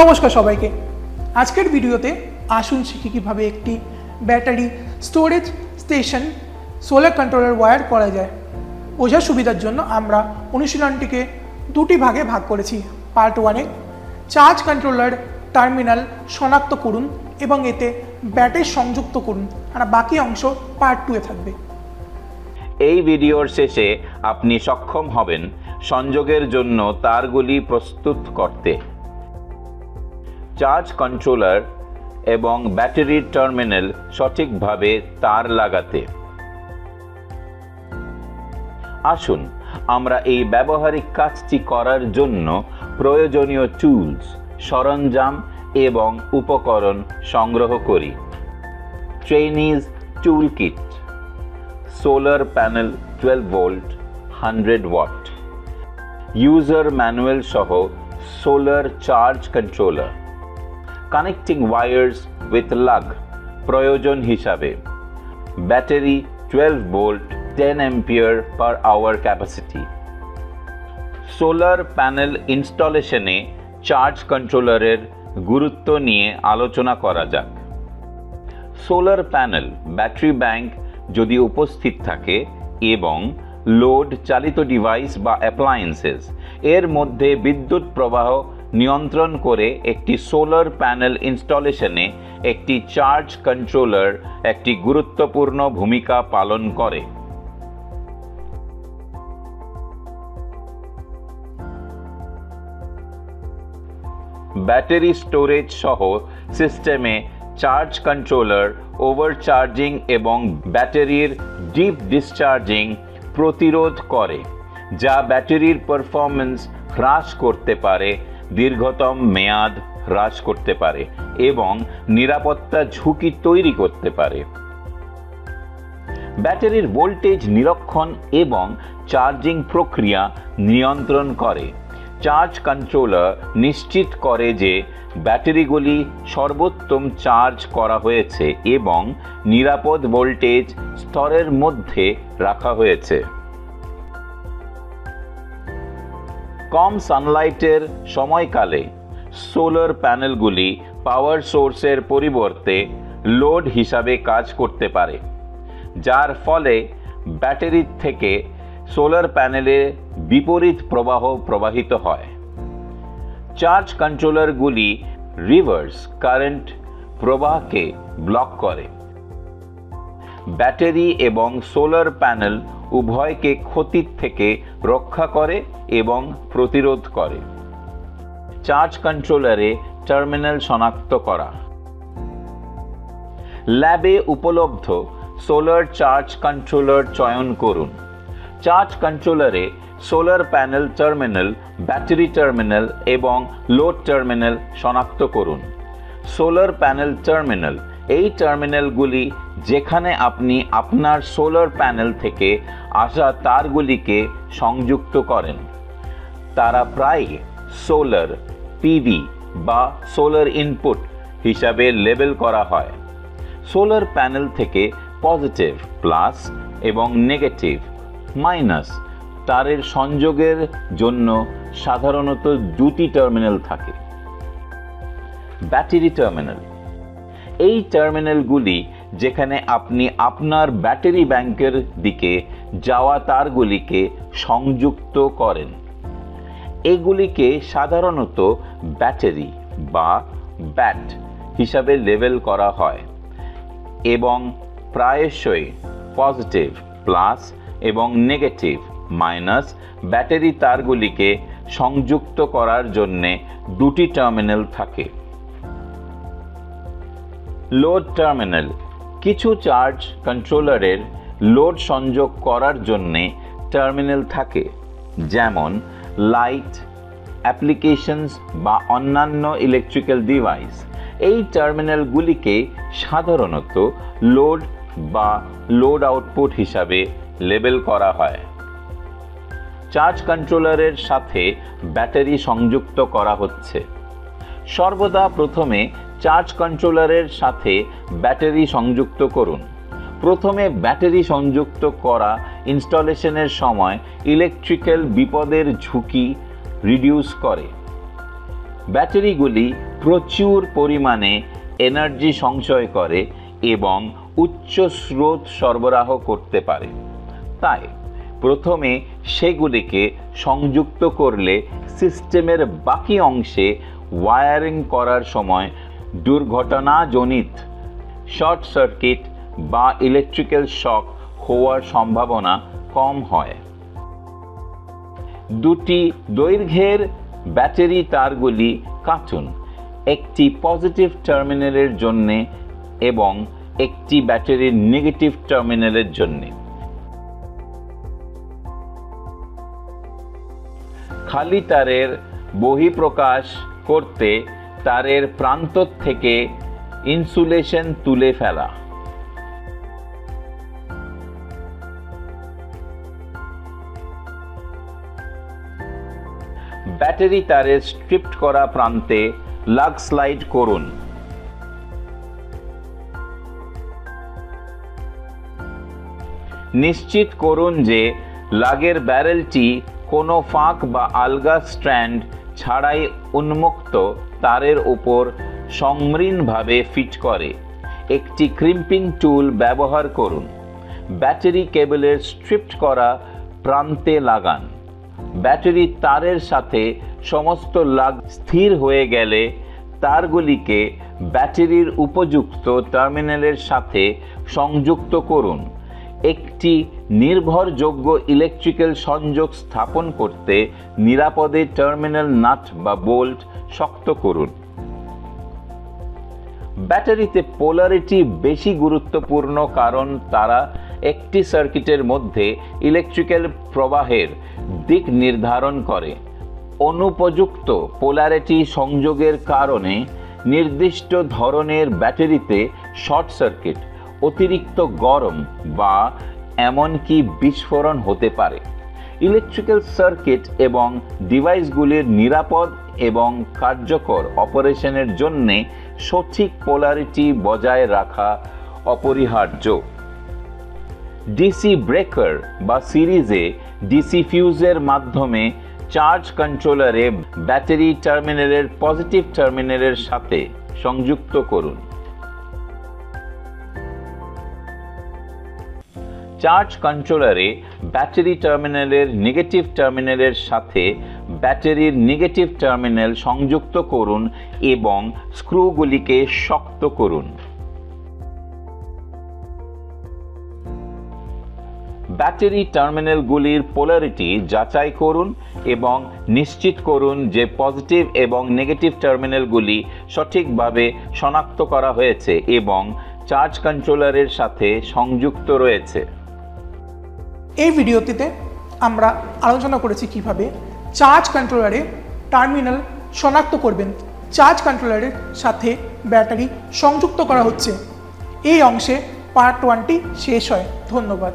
নমস্কার সবাইকে। আজকের ভিডিওতে আসুন শিখি কিভাবে একটি battery storage station solar controller wire করা যায়। বোঝার সুবিধার জন্য আমরা অনুশীলনটিকে দুটি ভাগে ভাগ করেছি। পার্ট 1-এ চার্জ কন্ট্রোলার টার্মিনাল শনাক্ত করুন এবং এতে ব্যাটারি সংযুক্ত করুন, আর বাকি অংশ পার্ট 2-এ থাকবে। এই ভিডিওর শেষে আপনি সক্ষম হবেন সংযোগের জন্য তারগুলি প্রস্তুত করতে, চার্জ কন্ট্রোলার এবং ব্যাটারির টার্মিনাল সঠিকভাবে তার লাগাতে। আসুন আমরা এই ব্যবহারিক কাজটি করার জন্য প্রয়োজনীয় টুলস, সরঞ্জাম এবং উপকরণ সংগ্রহ করি। Trainees tool kit, solar panel 12 volt 100 watt, user manual সহ solar charge controller, connecting wires with lug প্রয়োজন হিসাবে, battery 12 volt 10 ampere per hour capacity. Solar panel ইনস্টলেশনে চার্জ কন্ট্রোলারের গুরুত্ব নিয়ে আলোচনা করা যাক। সোলার প্যানেল ব্যাটারি ব্যাংক যদি উপস্থিত থাকে এবং লোড চালিত ডিভাইস বা অ্যাপ্লায়েন্সেস এর মধ্যে বিদ্যুৎ প্রবাহ নিয়ন্ত্রণ করে একটি সোলার প্যানেল ইনস্টলেশনে একটি চার্জ কন্ট্রোলার একটি গুরুত্বপূর্ণ ভূমিকা পালন করে। ব্যাটারি স্টোরেজ সহ সিস্টেমে চার্জ কন্ট্রোলার ওভারচার্জিং এবং ব্যাটারির ডিপ ডিসচার্জিং প্রতিরোধ করে, যা ব্যাটারির পারফরম্যান্স হ্রাস করতে পারে, দীর্ঘতম মেয়াদ হ্রাস করতে পারে এবং নিরাপত্তা ঝুঁকি তৈরি করতে পারে। ব্যাটারির ভোল্টেজ নিরীক্ষণ এবং চার্জিং প্রক্রিয়া নিয়ন্ত্রণ করে। চার্জ কন্ট্রোলার নিশ্চিত করে যে ব্যাটারিগুলি সর্বোত্তম চার্জ করা হয়েছে এবং নিরাপদ ভোল্টেজ স্তরের মধ্যে রাখা হয়েছে। কম সানলাইটের সময়কালে সোলার প্যানেলগুলি পাওয়ার সোর্সের পরিবর্তে লোড হিসাবে কাজ করতে পারে, যার ফলে ব্যাটারি থেকে সোলার প্যানেলে বিপরীত প্রবাহ প্রবাহিত হয়। চার্জ কন্ট্রোলারগুলি রিভার্স কারেন্ট প্রবাহকে ব্লক করে, ব্যাটারি এবং সোলার প্যানেল উভয়কে ক্ষতির থেকে রক্ষা করে এবং প্রতিরোধ করে। চার্জ কন্ট্রোলারে টার্মিনাল শনাক্ত করা। ল্যাবে উপলব্ধ সোলার চার্জ কন্ট্রোলার চয়ন করুন। চার্জ কন্ট্রোলারে solar panel terminal, battery terminal এবং লোড টার্মিনাল শনাক্ত করুন। সোলার প্যানেল টার্মিনাল এই টার্মিনালগুলি যেখানে আপনি আপনার সোলার প্যানেল থেকে আসা তারগুলিকে সংযুক্ত করেন। তারা প্রায় সোলার পিভি বা সোলার ইনপুট হিসাবে লেবেল করা হয়। সোলার প্যানেল থেকে পজিটিভ প্লাস এবং নেগেটিভ মাইনাস তারের সংযোগের জন্য সাধারণত দুটি টার্মিনাল থাকে। ব্যাটারি টার্মিনাল এই টার্মিনালগুলি যেখানে আপনি আপনার ব্যাটারি ব্যাংকের দিকে যাওয়া তারগুলিকে সংযুক্ত করেন। এগুলিকে সাধারণত ব্যাটারি বা ব্যাট হিসাবে লেবেল করা হয় এবং প্রায়শই পজিটিভ প্লাস এবং নেগেটিভ মাইনাস ব্যাটারি তারগুলিকে সংযুক্ত করার জন্য দুটি টার্মিনাল থাকে। লোড টার্মিনাল কিছু চার্জ কন্ট্রোলারের লোড সংযোগ করার জন্য টার্মিনাল থাকে, যেমন লাইট অ্যাপ্লিকেশনস বা অন্যান্য ইলেকট্রিক্যাল ডিভাইস। এই টার্মিনালগুলিকে সাধারণত লোড বা লোড আউটপুট হিসাবে লেবেল করা হয়। চার্জ কন্ট্রোলারের সাথে ব্যাটারি সংযুক্ত করা হচ্ছে। সর্বদা প্রথমে চার্জ কন্ট্রোলারের সাথে ব্যাটারি সংযুক্ত করুন। প্রথমে ব্যাটারি সংযুক্ত করা ইনস্টলেশনের সময় ইলেকট্রিক্যাল বিপদের ঝুঁকি রিডিউস করে। ব্যাটারিগুলি প্রচুর পরিমাণে এনার্জি সঞ্চয় করে এবং উচ্চ স্রোত সরবরাহ করতে পারে। তাই প্রথমে সেগুলিকে সংযুক্ত করলে সিস্টেমের বাকি অংশে ওয়্যারিং করার সময় দুর্ঘটনাজনিত শর্ট সার্কিট বা ইলেকট্রিক্যাল শক হওয়ার সম্ভাবনা কম হয়। দুটি দৈর্ঘ্যের ব্যাটারি তারগুলি কাটুন, একটি পজিটিভ টার্মিনালের জন্য এবং একটি ব্যাটারির নেগেটিভ টার্মিনালের জন্য। খালি তারের বহিঃপ্রকাশ করতে তারের প্রান্ত থেকে ইনসুলেশন তুলে ফেলা। ব্যাটারি তারের স্ট্রিপড করা প্রান্তে লাগ স্লাইড করুন। নিশ্চিত করুন যে লাগের ব্যারেলটি কোনো ফাঁক বা আলগা স্ট্র্যান্ড ছাড়াই উন্মুক্ত তারের উপর সমৃদ্ধভাবে ফিট করে। একটি ক্রিম্পিং টুল ব্যবহার করুন। ব্যাটারি কেবলের স্ট্রিপড করা প্রান্তে লাগান। ব্যাটারি তারের সাথে সমস্ত লাগ স্থির হয়ে গেলে তারগুলিকে ব্যাটারির উপযুক্ত টার্মিনালের সাথে সংযুক্ত করুন। একটি নির্ভরযোগ্য ইলেকট্রিক্যাল সংযোগ স্থাপন করতে নিরাপদে টার্মিনাল নাট বা বোল্ট শক্ত করুন। ব্যাটারিতে পোলারিটি বেশি গুরুত্বপূর্ণ, কারণ তারা একটি সার্কিটের মধ্যে ইলেকট্রিক্যাল প্রবাহের দিক নির্ধারণ করে। অনুপযুক্ত পোলারিটি সংযোগের কারণে নির্দিষ্ট ধরনের ব্যাটারিতে শর্ট সার্কিট, অতিরিক্ত গরম বা এমনকি বিস্ফোরণ হতে পারে। ইলেকট্রিক্যাল সার্কিট এবং ডিভাইসগুলির নিরাপদ এবং কার্যকর অপারেশনের জন্য সঠিক পোলারিটি বজায় রাখা অপরিহার্য। ডিসি ব্রেকার বা সিরিজে ডিসি ফিউজের মাধ্যমে চার্জ কন্ট্রোলারে ব্যাটারি টার্মিনালের পজিটিভ টার্মিনালের সাথে সংযুক্ত করুন। চার্জ কন্ট্রোলারে ব্যাটারি টার্মিনালের নেগেটিভ টার্মিনালের সাথে ব্যাটারির নেগেটিভ টার্মিনাল সংযুক্ত করুন এবং স্ক্রুগুলিকে শক্ত করুন। ব্যাটারি টার্মিনালগুলির পোলারিটি যাচাই করুন এবং নিশ্চিত করুন যে পজিটিভ এবং নেগেটিভ টার্মিনালগুলি সঠিকভাবে শনাক্ত করা হয়েছে এবং চার্জ কন্ট্রোলারের সাথে সংযুক্ত রয়েছে। এই ভিডিওটিতে আমরা আলোচনা করেছি কিভাবে চার্জ কন্ট্রোলারে টার্মিনাল শনাক্ত করবেন। চার্জ কন্ট্রোলারের সাথে ব্যাটারি সংযুক্ত করা হচ্ছে। এই অংশে পার্ট 1টি শেষ হয়। ধন্যবাদ।